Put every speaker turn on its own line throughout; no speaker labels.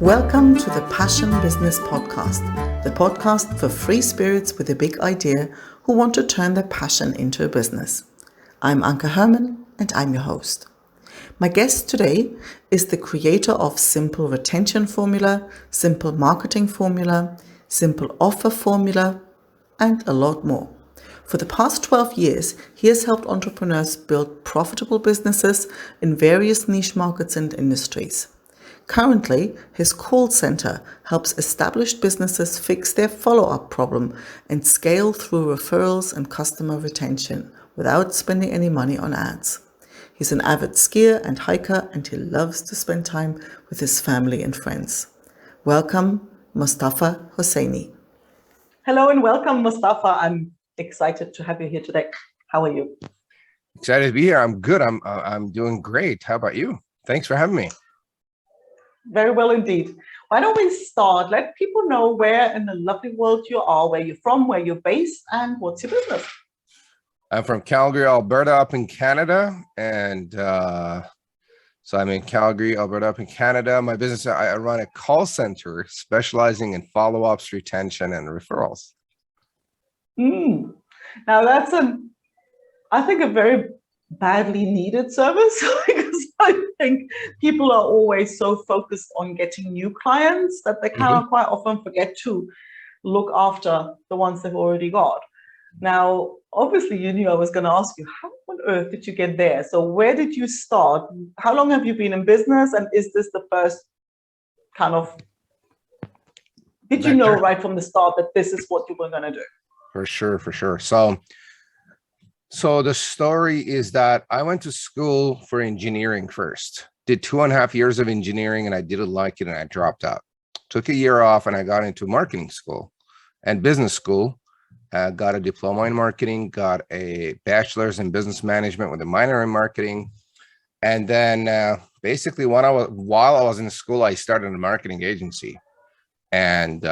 Welcome to the Passion Business Podcast, the podcast for free spirits with a big idea who want to turn their passion into a business. I'm Anke Herman and I'm your host. My guest today is the creator of Simple Retention Formula, Simple Marketing Formula, Simple Offer Formula, and a lot more. For the past 12 years, he has helped entrepreneurs build profitable businesses in various niche markets and industries. Currently, his call center helps established businesses fix their follow-up problem and scale through referrals and customer retention without spending any money on ads. He's an avid skier and hiker, and he loves to spend time with his family and friends. Welcome, Mostafa Hosseini. Hello and welcome, Mostafa. I'm excited to have you here today. How are you?
Excited to be here. I'm good. I'm doing great. How about you? Thanks for having me.
Very well indeed. Why don't we start? Let people know where in the lovely world you are, where you're from, where you're based, and what's your business.
I'm from Calgary, Alberta, up in Canada. And so I'm in Calgary, Alberta, up in Canada. My business, I run a call center specializing in follow-ups, retention, and referrals.
Now that's I think a very badly needed service because I think people are always so focused on getting new clients that they kind of quite often forget to look after the ones they've already got. Now, obviously, you knew I was going to ask you, how on earth did you get there? So where did you start? How long have you been in business? And is this the first kind of, did you know right from the start that this is what you were going to do?
For sure. So the story is that I went to school for engineering first, did 2.5 years of engineering, and I didn't like it and I dropped out. Took a year off and I got into marketing school and business school. Got a diploma in marketing, got a bachelor's in business management with a minor in marketing. And then basically while I was in school, I started a marketing agency. And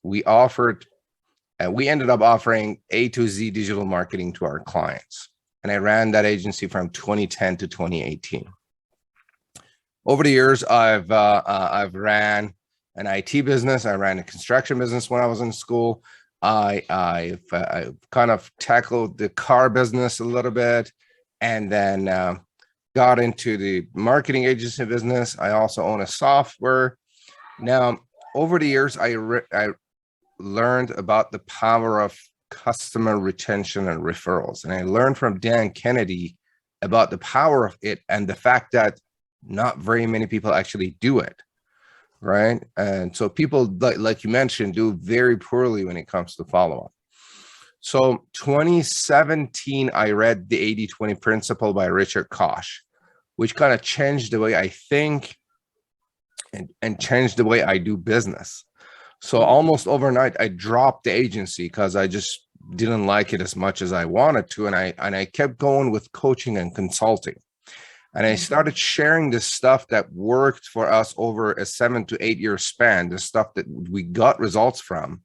we ended up offering A to Z digital marketing to our clients. And I ran that agency from 2010 to 2018. Over the years, I've ran an IT business. I ran a construction business when I was in school. I've kind of tackled the car business a little bit, and then got into the marketing agency business. I also own a software. Now, over the years, I learned about the power of customer retention and referrals. And I learned from Dan Kennedy about the power of it and the fact that not very many people actually do it, right? And so people, like you mentioned, do very poorly when it comes to follow-up. So 2017, I read the 80-20 principle by Richard Koch, which kind of changed the way I think and changed the way I do business. So almost overnight, I dropped the agency because I just didn't like it as much as I wanted to. And I kept going with coaching and consulting. And I started sharing the stuff that worked for us over a 7 to 8 year span, the stuff that we got results from,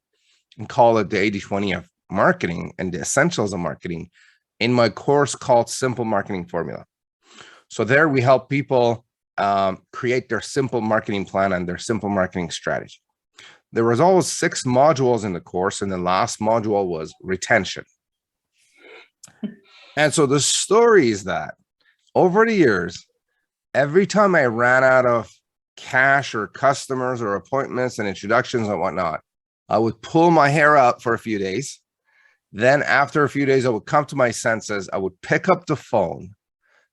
and call it the 80-20 of marketing and the essentials of marketing in my course called Simple Marketing Formula. So there we help people create their simple marketing plan and their simple marketing strategy. There was always 6 modules in the course, and the last module was retention. And so the story is that over the years, every time I ran out of cash or customers or appointments and introductions and whatnot, I would pull my hair out for a few days. Then after a few days, I would come to my senses. I would pick up the phone,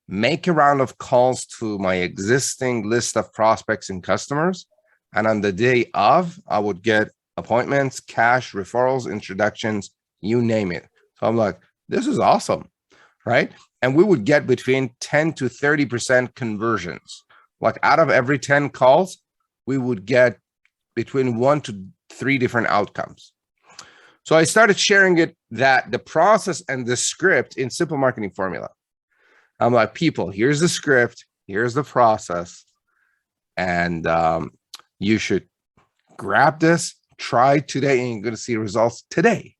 make a round of calls to my existing list of prospects and customers. And on the day of, I would get appointments, cash, referrals, introductions, you name it. So I'm like, this is awesome, right? And we would get between 10 to 30% conversions. Like out of every 10 calls, we would get between 1 to 3 different outcomes. So I started sharing the process and the script in Simple Marketing Formula. I'm like, people, here's the script, here's the process, and you should grab this, try today, and you're going to see results today.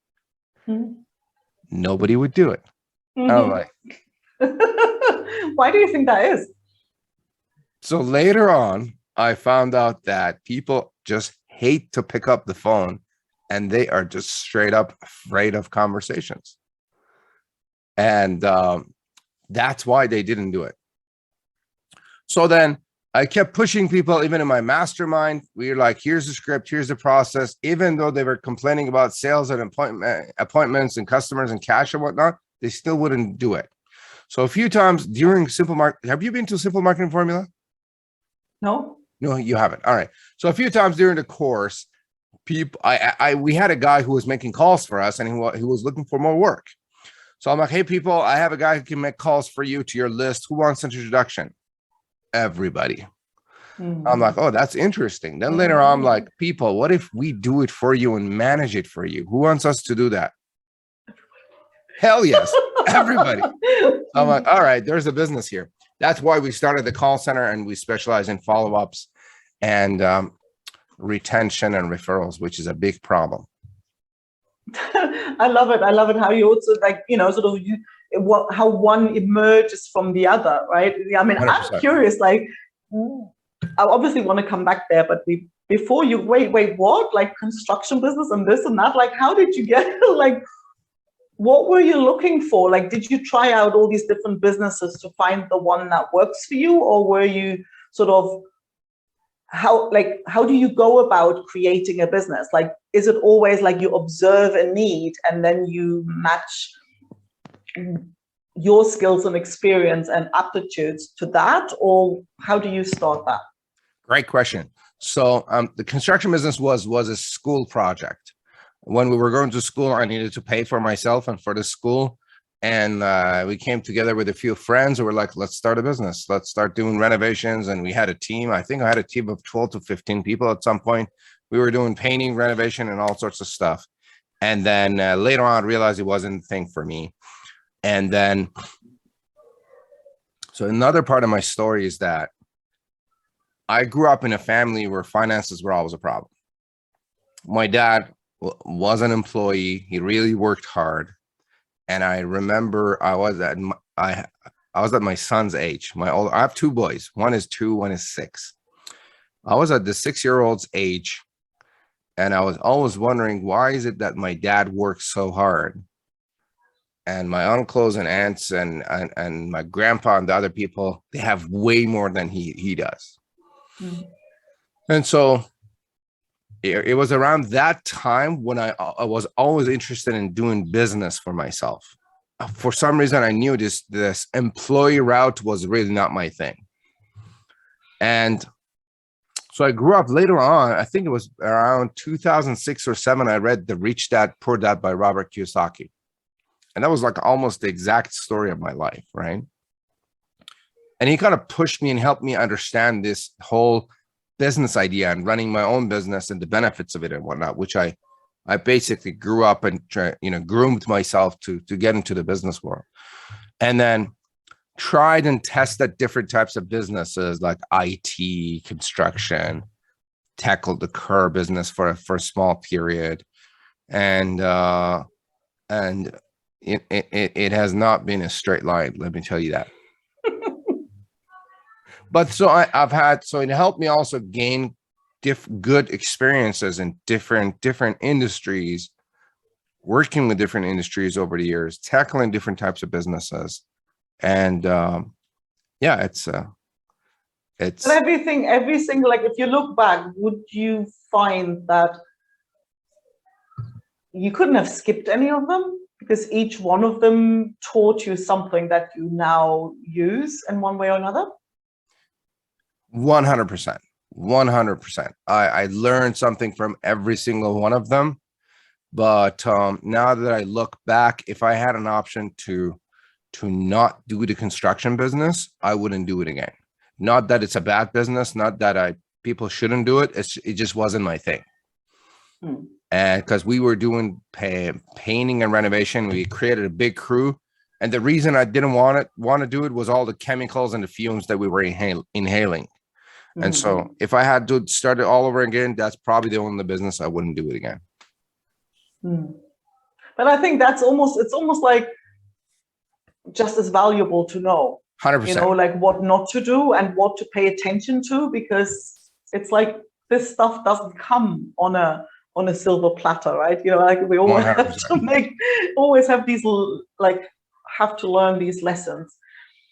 Nobody would do it. I'm like,
why do you think that is?
So later on, I found out that people just hate to pick up the phone, and they are just straight up afraid of conversations. And that's why they didn't do it. So then I kept pushing people, even in my mastermind. We were like, here's the script, here's the process. Even though they were complaining about sales and appointments and customers and cash and whatnot, they still wouldn't do it. So a few times during Simple Market, have you been to Simple Marketing Formula?
No.
No, you haven't. All right. So a few times during the course, we had a guy who was making calls for us, and he was looking for more work. So I'm like, hey, people, I have a guy who can make calls for you to your list. Who wants an introduction? Everybody. I'm like, oh, that's interesting. Then later on, I'm like, people, what if we do it for you and manage it for you? Who wants us to do that? Hell yes, everybody. I'm like, all right, there's a business here. That's why we started the call center, and we specialize in follow-ups and retention and referrals, which is a big problem.
I love it. I love it how you also how one emerges from the other, right? I mean, 100%. I'm curious, like, I obviously want to come back there, but before you, wait, what? Like construction business and this and that? Like, how did you get, like, what were you looking for? Like, did you try out all these different businesses to find the one that works for you? Or were you sort of, how do you go about creating a business? Like, is it always like you observe a need and then you match your skills and experience and aptitudes to that? Or how do you start that?
Great question. So the construction business was a school project. When we were going to school, I needed to pay for myself and for the school. And we came together with a few friends who were like, let's start a business. Let's start doing renovations. And we had a team. I think I had a team of 12 to 15 people at some point. We were doing painting, renovation, and all sorts of stuff. And then later on, I realized it wasn't the thing for me. And then, so another part of my story is that I grew up in a family where finances were always a problem. My dad was an employee. He really worked hard. And I remember I was at my son's age. I have two boys. One is 2, one is 6. I was at the 6-year-old's age, and I was always wondering, why is it that my dad works so hard? And my uncles and aunts and my grandpa and the other people, they have way more than he does. Mm-hmm. And so it was around that time when I was always interested in doing business for myself. For some reason, I knew this employee route was really not my thing. And so I grew up later on, I think it was around 2006 or 7, I read The Rich Dad, Poor Dad by Robert Kiyosaki. And that was like almost the exact story of my life, right? And he kind of pushed me and helped me understand this whole business idea and running my own business and the benefits of it and whatnot, which I basically grew up and groomed myself to get into the business world. And then tried and tested different types of businesses like IT, construction, tackled the car business for a small period. And it has not been a straight line, let me tell you that. But so it helped me also gain good experiences in different industries, working with different industries over the years, tackling different types of businesses. And it's but every single, like, if you look back, would you find that you couldn't have skipped any of them because each one of them taught you something that you now use in one way or another? 100%. 100%. I learned something from every single one of them. But now that I look back, if I had an option to not do the construction business, I wouldn't do it again. Not that it's a bad business, not that people shouldn't do it. It just wasn't my thing. And because we were doing painting and renovation, we created a big crew. And the reason I didn't want to do it was all the chemicals and the fumes that we were inhaling. And so if I had to start it all over again, that's probably the only business I wouldn't do it again.
But I think it's almost like just as valuable to know,
100%.
Like what not to do and what to pay attention to, because it's like this stuff doesn't come on a silver platter, right? You know, like we always
100%.
always have these, like, have to learn these lessons.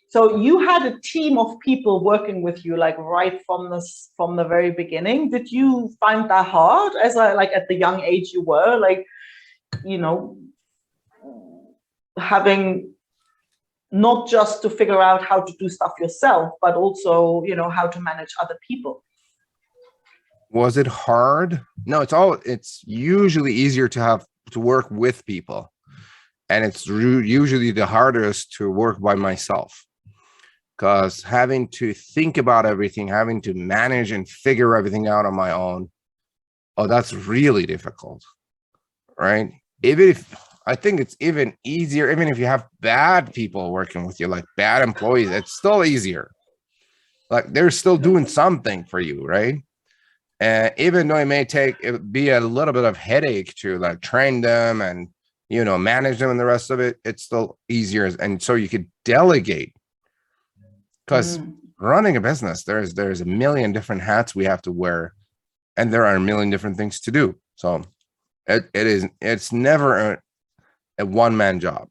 So you had a team of people working with you, like right from the very beginning. Did you find that hard like at the young age you were, like, you know, having not just to figure out how to do stuff yourself, but also, you know, how to manage other people?
Was it hard? No, it's usually easier to have to work with people. And it's usually the hardest to work by myself, because having to think about everything, having to manage and figure everything out on my own, oh, that's really difficult, right? Even if I think it's even easier, even if you have bad people working with you, like bad employees, it's still easier. Like they're still doing something for you, right? And even though it be a little bit of headache to like train them and, you know, manage them and the rest of it, it's still easier. And so you could delegate, because running a business, there's a million different hats we have to wear, and there are a million different things to do. So it's never a one-man job.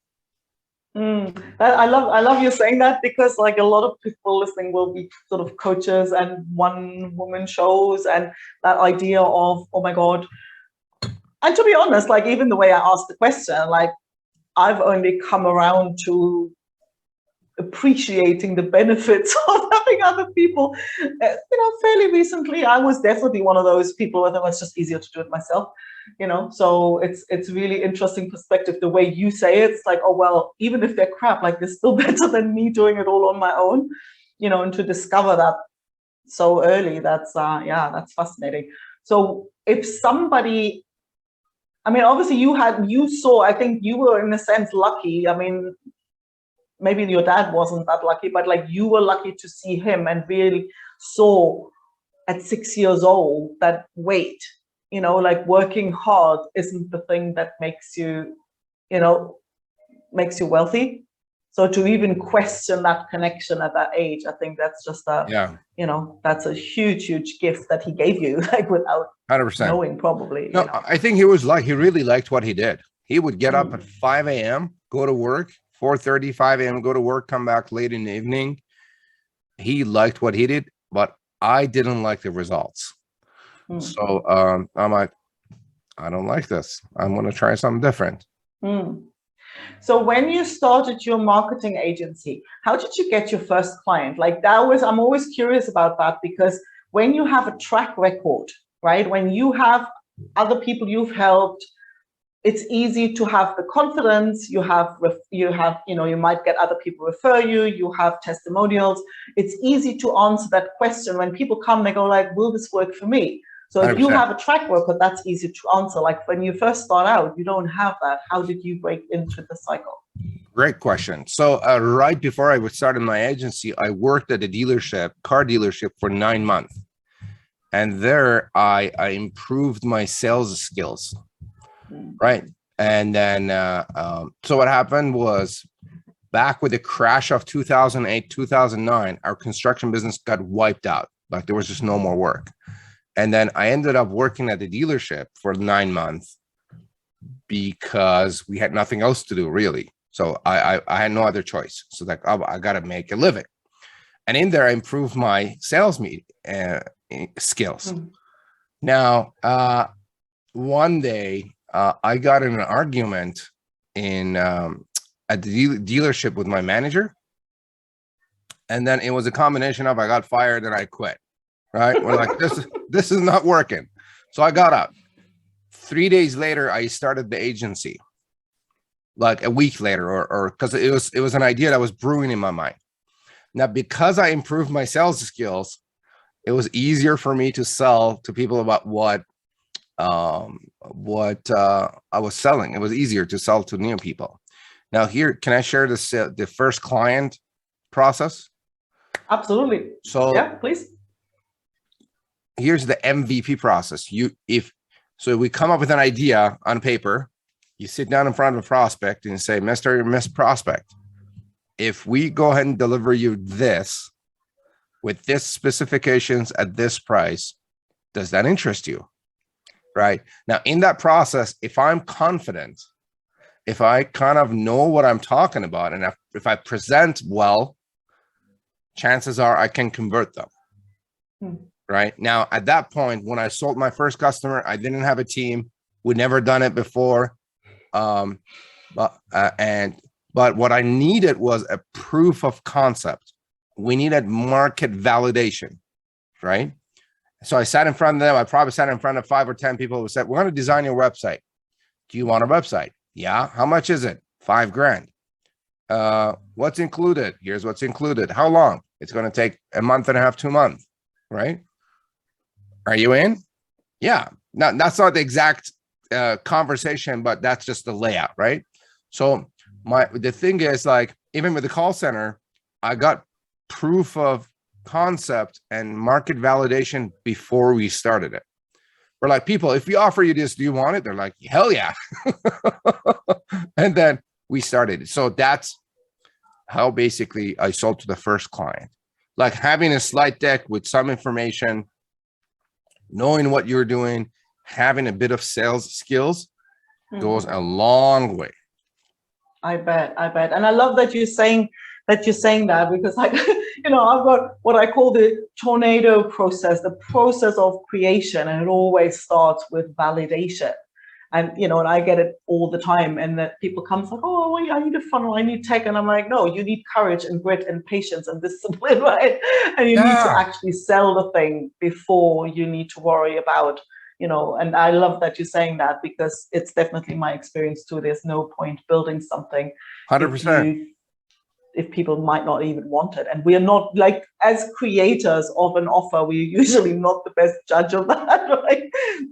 I love you saying that, because like a lot of people listening will be sort of coaches and one-woman shows, and that idea of, oh my God. And to be honest, like even the way I asked the question, like I've only come around to appreciating the benefits of having other people, you know, fairly recently. I was definitely one of those people where it was just easier to do it myself, you know. So it's really interesting perspective the way you say it. It's like, oh well, even if they're crap, like they're still better than me doing it all on my own, you know. And to discover that so early, that's that's fascinating. So if somebody, I mean, obviously you saw, I think you were in a sense lucky. I mean, maybe your dad wasn't that lucky, but like you were lucky to see him and really saw at 6 years old that, wait, you know, like working hard isn't the thing that makes you, you know, makes you wealthy. So to even question that connection at that age, I think that's just you know, that's a huge, huge gift that he gave you, like without
100%.
knowing, probably.
No,
you know?
I think he really liked what he did. He would get up at 5 a.m., go to work, 4:30, 5 a.m., go to work, come back late in the evening. He liked what he did, but I didn't like the results. So I'm like, I don't like this. I'm going to try something different.
So when you started your marketing agency, how did you get your first client? Like I'm always curious about that, because when you have a track record, right? When you have other people you've helped, it's easy to have the confidence. You know, you might get other people refer you, you have testimonials. It's easy to answer that question. When people come, they go like, will this work for me? So if 100%. You have a track record, that's easy to answer. Like when you first start out, you don't have that. How did you break into the cycle?
Great question. So right before I started my agency, I worked at a car dealership for 9 months. And there I improved my sales skills. Right. And then so what happened was, back with the crash of 2008, 2009, our construction business got wiped out. Like there was just no more work. And then I ended up working at the dealership for 9 months because we had nothing else to do, really. So I had no other choice. So like, oh, I got to make a living. And in there, I improved my sales skills. Now, one day, I got in an argument at the dealership with my manager. And then it was a combination of I got fired and I quit. Right? We're like, this is not working. So I got up. 3 days later, I started the agency. Like a week later, or because it was an idea that was brewing in my mind. Now, because I improved my sales skills, it was easier for me to sell to people about what I was selling. It was easier to sell to new people. Now here, can I share the first client process?
Absolutely. So yeah, please.
Here's the MVP process. So we come up with an idea on paper, you sit down in front of a prospect and say, Mr. or Miss Prospect, if we go ahead and deliver you this with this specifications at this price, Does that interest you? Right now, in that process, if I'm confident, if I kind of know what I'm talking about, and if I present well, chances are I can convert them. Right now, at that point, when I sold my first customer, I didn't have a team. We'd never done it before. But what I needed was a proof of concept. We needed market validation, right? So I sat in front of them. I probably sat in front of 5 or 10 people who said, we're going to design your website. Do you want a website? Yeah. How much is it? $5,000. What's included? Here's what's included. How long? It's going to take a month and a half, 2 months, right? Are you in? Yeah. Now, that's not the exact conversation, but that's just the layout, right? So the thing is, like, even with the call center, I got proof of concept and market validation before we started it. We're like, people, if we offer you this, do you want it? They're like, hell yeah. And then we started it. So that's how basically I sold to the first client. Like having a slide deck with some information, knowing what you're doing, having a bit of sales skills goes a long way. I bet.
And I love that you're saying that because I've got what I call the tornado process, the process of creation, and it always starts with validation. And, and I get it all the time. And that people come like, oh, I need a funnel, I need tech. And I'm like, no, you need courage and grit and patience and discipline, right? And you need to actually sell the thing before you need to worry about, and I love that you're saying that, because it's definitely my experience too. There's no point building something
100%.
If people might not even want it. And we are not, like, as creators of an offer, we're usually not the best judge of that, right?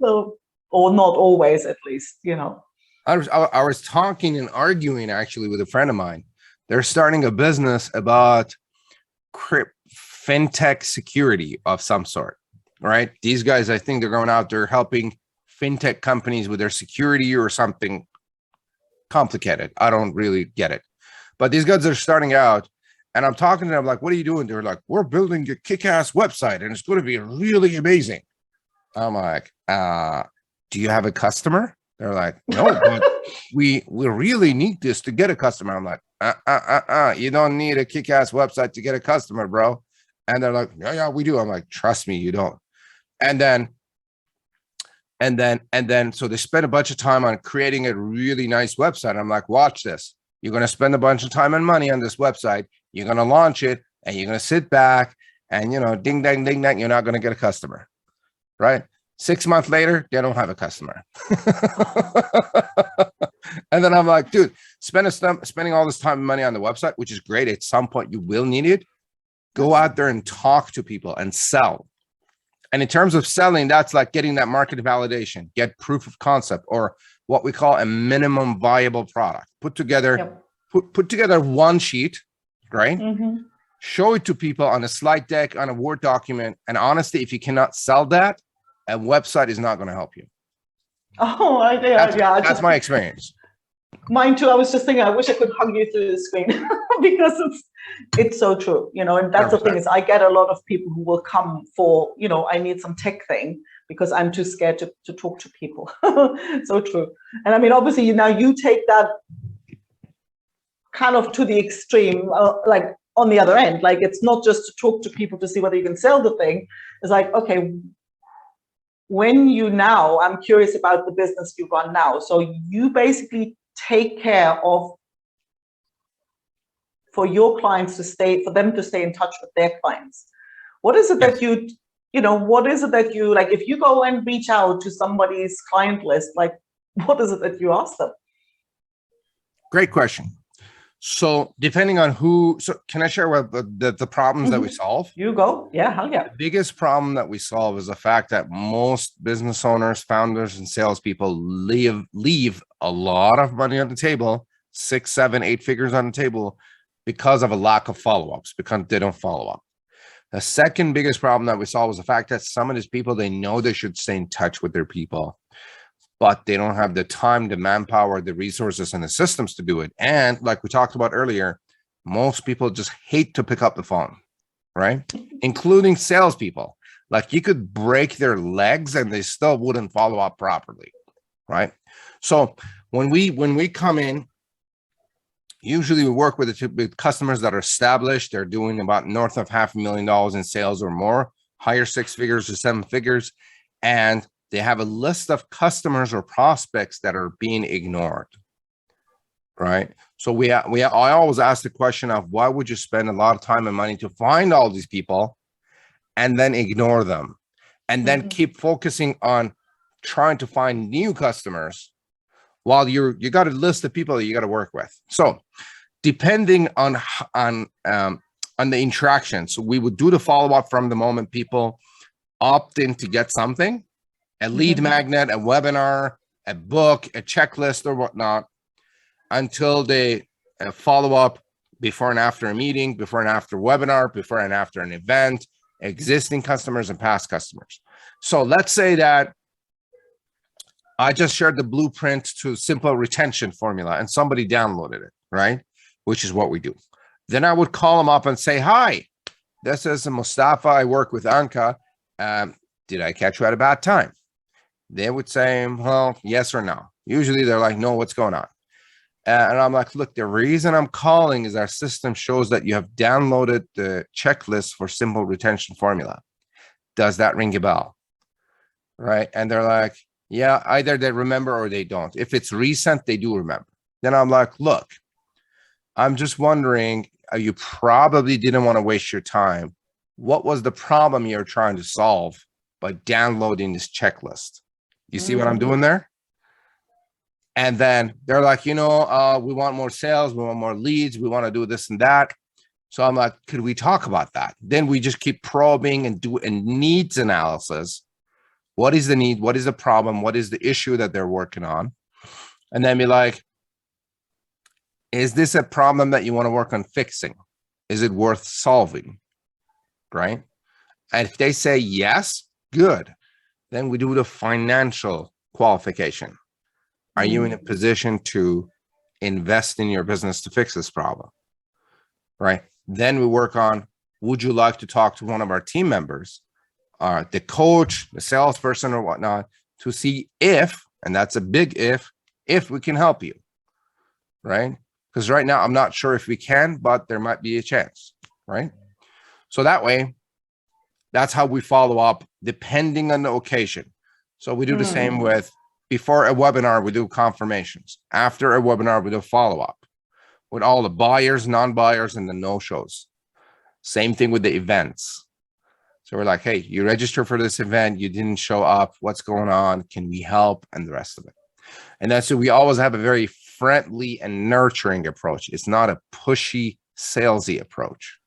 So, or not always, at least,
I was talking and arguing actually with a friend of mine. They're starting a business about fintech security of some sort, right? These guys, I think they're going out there helping fintech companies with their security or something complicated. I don't really get it. But these guys are starting out, and I'm talking to them like, what are you doing? They're like, we're building a kick-ass website, and it's going to be really amazing. I'm like, do you have a customer? They're like, no, but we really need this to get a customer. I'm like, you don't need a kick-ass website to get a customer, bro. And they're like, yeah, we do. I'm like, trust me, you don't. And then, so they spend a bunch of time on creating a really nice website. I'm like, watch this. You're going to spend a bunch of time and money on this website. You're going to launch it, and you're going to sit back and, ding, dang, ding, dang, you're not going to get a customer, right? 6 months later, they don't have a customer. And then I'm like, dude, spending all this time and money on the website, which is great. At some point, you will need it. Go out there and talk to people and sell. And in terms of selling, that's like getting that market validation, get proof of concept, or what we call a minimum viable product. Put together one sheet, right? Show it to people on a slide deck, on a Word document. And honestly, if you cannot sell that, a website is not going to help you.
Oh,
that's my experience.
Mine too. I was just thinking, I wish I could hug you through the screen because it's so true, and that's 100%. The thing is, I get a lot of people who will come for, I need some tech thing because I'm too scared to talk to people. So true. And I mean, obviously, now you take that kind of to the extreme, like on the other end, like it's not just to talk to people to see whether you can sell the thing. It's like, okay, I'm curious about the business you run now. So you basically take care of, for your clients for them to stay in touch with their clients. What is it that what is it that you, like, if you go and reach out to somebody's client list, like, what is it that you ask them?
Great question. So depending on can I share what the problems that we solve?
You go. Yeah, hell yeah.
The biggest problem that we solve is the fact that most business owners, founders, and salespeople leave a lot of money on the table, 6, 7, 8 figures on the table, because of a lack of follow-ups, because they don't follow up. The second biggest problem that we solve is the fact that some of these people, they know they should stay in touch with their people, but they don't have the time, the manpower, the resources, and the systems to do it. And like we talked about earlier, most people just hate to pick up the phone, right? Including salespeople. Like you could break their legs and they still wouldn't follow up properly, right? So when we come in, usually we work with customers that are established. They're doing about north of $500,000 in sales or more, higher 6 figures or 7 figures, and they have a list of customers or prospects that are being ignored, right? So I always ask the question of, why would you spend a lot of time and money to find all these people and then ignore them, and then keep focusing on trying to find new customers while you got a list of people that you got to work with? So depending on the interaction, so we would do the follow-up from the moment people opt in to get something, a lead magnet, a webinar, a book, a checklist or whatnot, until they follow up before and after a meeting, before and after webinar, before and after an event, existing customers and past customers. So let's say that I just shared the blueprint to simple retention formula and somebody downloaded it, right? Which is what we do. Then I would call them up and say, hi, this is Mostafa. I work with Anka. Did I catch you at a bad time? They would say, well, yes or no. Usually they're like, no, what's going on? And I'm like, look, the reason I'm calling is our system shows that you have downloaded the checklist for simple retention formula. Does that ring a bell? Right? And they're like, yeah, either they remember or they don't. If it's recent, they do remember. Then I'm like, look, I'm just wondering, you probably didn't want to waste your time. What was the problem you're trying to solve by downloading this checklist? You see what I'm doing there? And then they're like, we want more sales, we want more leads, we want to do this and that. So I'm like, could we talk about that? Then we just keep probing and do a needs analysis. What is the need? What is the problem? What is the issue that they're working on? And then be like, is this a problem that you want to work on fixing? Is it worth solving? Right? And if they say yes, good. Then we do the financial qualification. Are you in a position to invest in your business to fix this problem? Right? Then we work on, would you like to talk to one of our team members, the coach, the salesperson or whatnot, to see if, and that's a big if we can help you, right? Because right now I'm not sure if we can, but there might be a chance, right? So that way, that's how we follow up depending on the occasion. So we do the same with, before a webinar, we do confirmations. After a webinar, we do follow-up with all the buyers, non-buyers, and the no-shows. Same thing with the events. So we're like, hey, you registered for this event, you didn't show up, what's going on? Can we help? And the rest of it. And that's so we always have a very friendly and nurturing approach. It's not a pushy, salesy approach.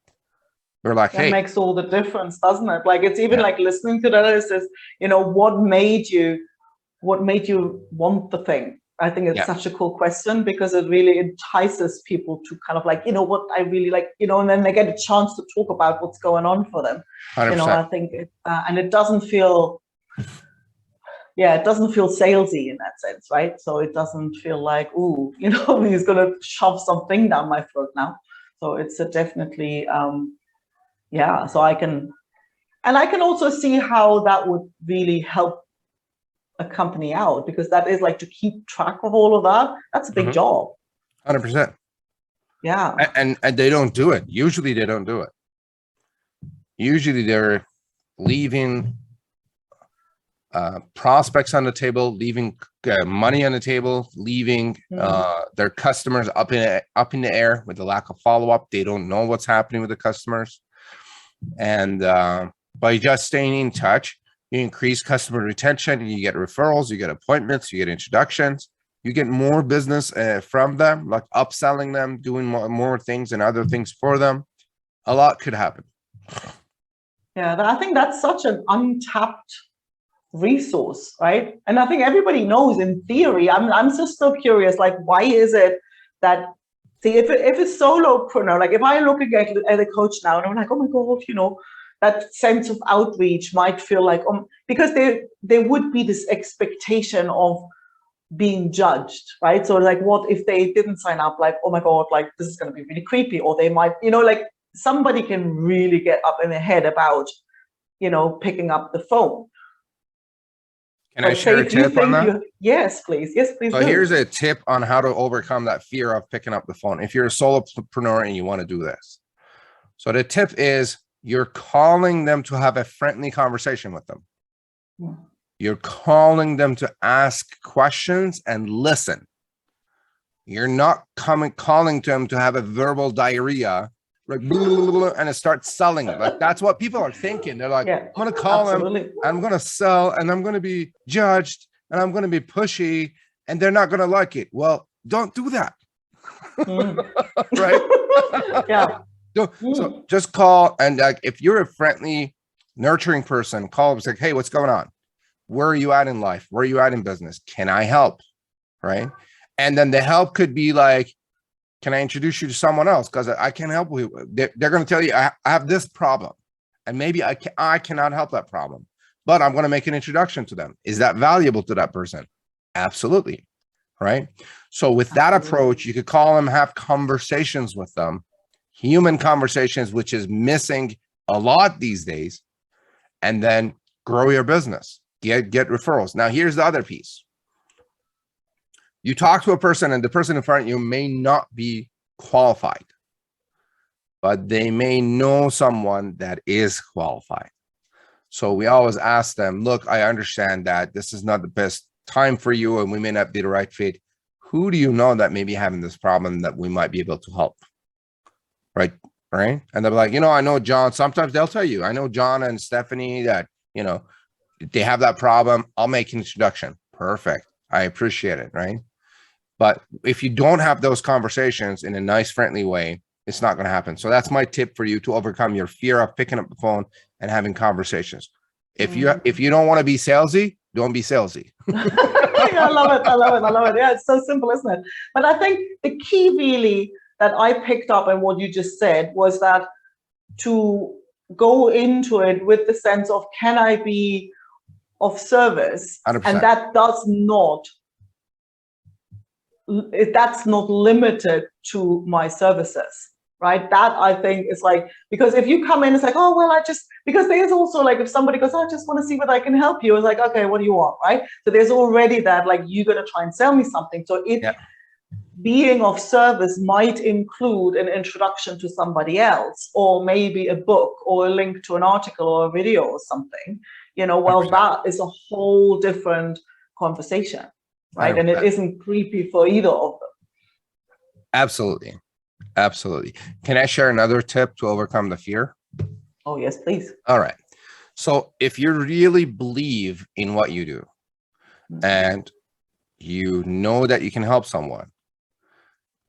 We're like,
that
hey.
makes all the difference, doesn't it? Like, it's even like listening to that, it says, what made you want the thing? I think it's such a cool question, because it really entices people to kind of like, what I really like, and then they get a chance to talk about what's going on for them.
100%.
I think and it doesn't feel, it doesn't feel salesy in that sense, right? So it doesn't feel like, ooh, he's going to shove something down my throat now. So it's definitely, so I can also see how that would really help a company out, because that is like, to keep track of all of that, that's a big job.
100%.
Yeah.
And they don't do it. Usually they don't do it. Usually they're leaving prospects on the table, leaving money on the table, leaving their customers up in the air with the lack of follow-up. They don't know what's happening with the customers. And by just staying in touch, you increase customer retention, and you get referrals, you get appointments, you get introductions, you get more business from them, like upselling them, doing more things and other things for them. A lot could happen.
Yeah, I think that's such an untapped resource, right? And I think everybody knows in theory. I'm just so curious, like, why is it that, see, if a solopreneur, like if I look at a coach now and I'm like, oh my God, that sense of outreach might feel like, because there would be this expectation of being judged, right? So like, what if they didn't sign up? Like, oh my God, like this is going to be really creepy, or they might, like somebody can really get up in their head about picking up the phone.
Can I share a tip on that?
Yes, please. Yes, please.
So here's a tip on how to overcome that fear of picking up the phone. If you're a solopreneur and you want to do this. So the tip is you're calling them to have a friendly conversation with them.
Yeah.
You're calling them to ask questions and listen. You're not calling them to have a verbal diarrhea, like, blah, blah, blah, and it starts selling. Like that's what people are thinking. They're like, I'm going to call them, I'm going to sell, and I'm going to be judged, and I'm going to be pushy, and they're not going to like it. Well, don't do that. Right?
Yeah.
So just call, and like if you're a friendly, nurturing person, call them, say, hey, what's going on? Where are you at in life? Where are you at in business? Can I help? Right? And then the help could be like, can I introduce you to someone else? Because I can help you. They're going to tell you, I have this problem, and maybe I cannot help that problem, but I'm going to make an introduction to them. Is that valuable to that person? Absolutely. Right? So with that approach, you could call them, have conversations with them, human conversations, which is missing a lot these days, and then grow your business, get referrals. Now, here's the other piece. You talk to a person, and the person in front of you may not be qualified, but they may know someone that is qualified. So we always ask them, look, I understand that this is not the best time for you, and we may not be the right fit. Who do you know that may be having this problem that we might be able to help? Right. And they'll be like, I know John. Sometimes they'll tell you, I know John and Stephanie that, they have that problem. I'll make an introduction. Perfect. I appreciate it. Right. But if you don't have those conversations in a nice, friendly way, it's not going to happen. So that's my tip for you to overcome your fear of picking up the phone and having conversations. If you don't want to be salesy, don't be salesy.
I love it. Yeah, it's so simple, isn't it? But I think the key really that I picked up in what you just said was that to go into it with the sense of, can I be of service?
100%.
And that's not limited to my services, right? That I think is like, because if you come in, it's like, oh, well, because there's also like, if somebody goes, I just want to see whether I can help you. It's like, okay, what do you want, right? So there's already that, like, you're going to try and sell me something. So being of service might include an introduction to somebody else, or maybe a book or a link to an article or a video or something, well, 100%. That is a whole different conversation, right? 100%. And it isn't creepy for either of them.
Absolutely. Can I share another tip to overcome the fear?
Oh, yes, please.
All right. So if you really believe in what you do, and you know that you can help someone,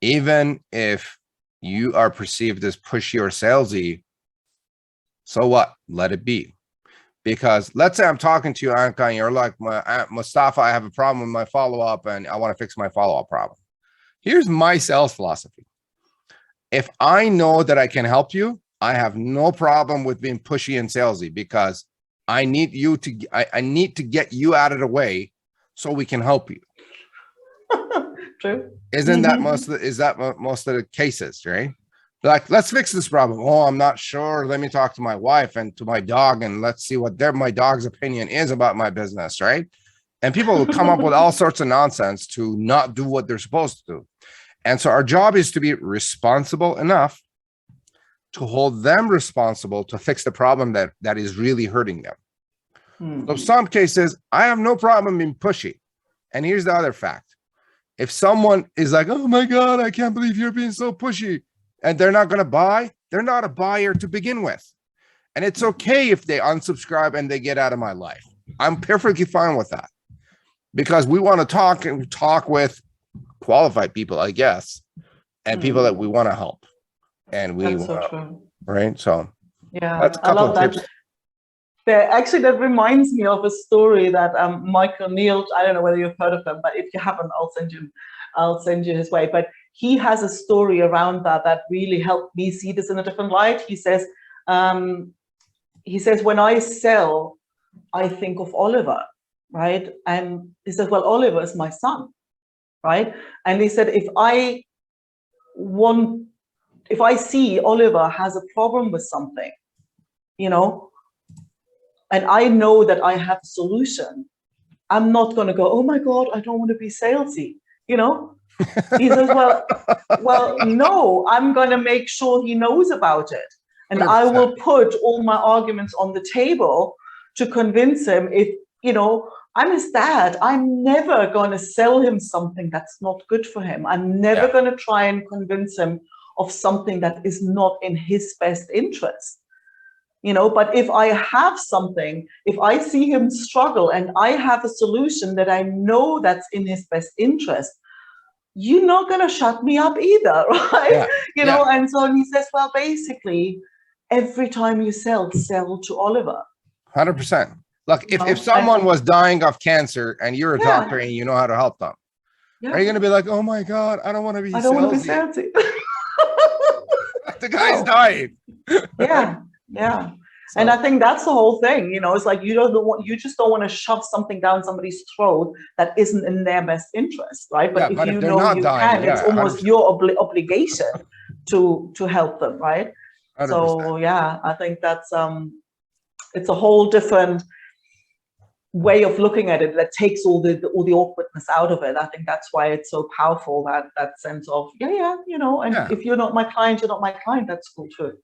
even if you are perceived as pushy or salesy, so what? Let it be. Because let's say I'm talking to you, Anka, and you're like, Mostafa, I have a problem with my follow-up, and I want to fix my follow-up problem. Here's my sales philosophy. If I know that I can help you, I have no problem with being pushy and salesy, because I need I need to get you out of the way so we can help you.
True.
Isn't that most of the cases, right? Like, let's fix this problem. Oh, I'm not sure. Let me talk to my wife and to my dog, and let's see what my dog's opinion is about my business, right? And people will come up with all sorts of nonsense to not do what they're supposed to do. And so our job is to be responsible enough to hold them responsible to fix the problem that is really hurting them. So some cases, I have no problem being pushy. And here's the other fact. If someone is like, oh my God, I can't believe you're being so pushy, and they're not going to buy, they're not a buyer to begin with. And it's okay if they unsubscribe and they get out of my life. I'm perfectly fine with that, because we want to talk with qualified people, I guess, and people that we want to help. And we
That's so true.
Right? So
yeah,
that's a couple of tips.
Actually, that reminds me of a story that Michael Neal, I don't know whether you've heard of him, but if you haven't, I'll send you his way. But he has a story around that really helped me see this in a different light. He says, when I sell, I think of Oliver, right? And he says, well, Oliver is my son, right? And he said, if I see Oliver has a problem with something, and I know that I have a solution, I'm not going to go, oh my God, I don't want to be salesy. He says, well, no, I'm going to make sure he knows about it. And
100%.
I will put all my arguments on the table to convince him. If, I'm his dad, I'm never going to sell him something that's not good for him. I'm never going to try and convince him of something that is not in his best interest. But if I have something, if I see him struggle and I have a solution that I know that's in his best interest, you're not going to shut me up either, right? And so he says, well, basically, every time you sell to Oliver.
100%. Look, if someone was dying of cancer and you're a doctor and you know how to help them, are you going to be like, oh my God, I don't want to be salesy. The guy's dying.
Yeah. So, and I think that's the whole thing, it's like you just don't want to shove something down somebody's throat that isn't in their best interest, right? But if you know you can, it's almost 100%. Your obligation to help them, right? 100%. So I think that's it's a whole different way of looking at it that takes all the awkwardness out of it. I think that's why it's so powerful, that sense of if you're not my client, you're not my client. That's cool too,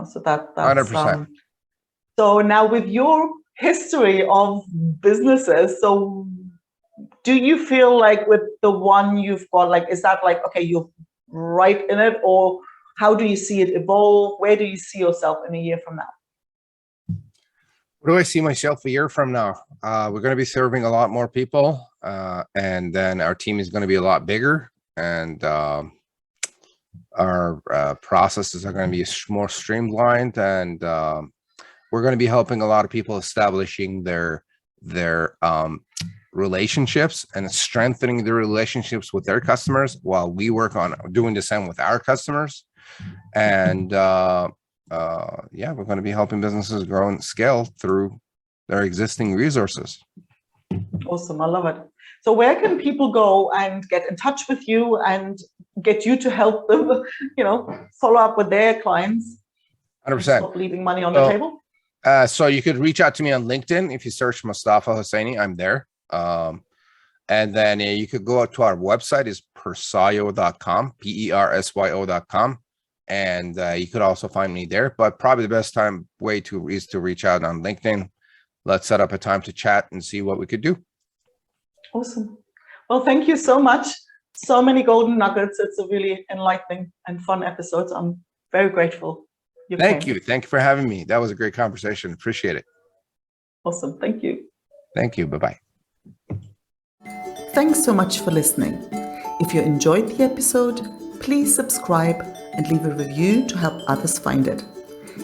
so that's 100%. So now with your history of businesses, so do you feel like with the one you've got, like, is that like, okay, you're right in it, or how do you see it evolve? Where do you see yourself in a year from now?
Where do I see myself a year from now? We're going to be serving a lot more people, and then our team is going to be a lot bigger, and our processes are going to be more streamlined, and we're going to be helping a lot of people establishing their relationships and strengthening their relationships with their customers while we work on doing the same with our customers. And we're going to be helping businesses grow and scale through their existing resources.
Awesome. I love it. So where can people go and get in touch with you and get you to help them, follow up with their clients?
100%.
Stop leaving money on the table?
So you could reach out to me on LinkedIn. If you search Mostafa Hosseini, I'm there. And then you could go out to our website, is persyo.com, persyo.com. And you could also find me there. But probably the best way is to reach out on LinkedIn. Let's set up a time to chat and see what we could do. Awesome.
Well, thank you so much. So many golden nuggets. It's a really enlightening and fun episode. I'm very grateful.
Thank you. Thank you for having me. That was a great conversation. Appreciate it.
Awesome. Thank you.
Thank you. Bye-bye.
Thanks so much for listening. If you enjoyed the episode, please subscribe and leave a review to help others find it.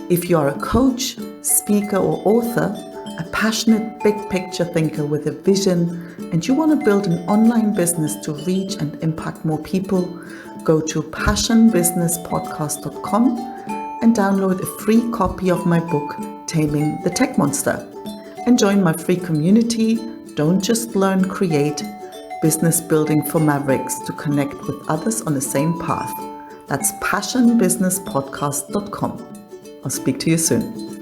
If you are a coach, speaker, or author, a passionate big picture thinker with a vision, and you want to build an online business to reach and impact more people, go to passionbusinesspodcast.com and download a free copy of my book, Taming the Tech Monster. And join my free community, Don't Just Learn, Create, Business Building for Mavericks, to connect with others on the same path. That's passionbusinesspodcast.com. I'll speak to you soon.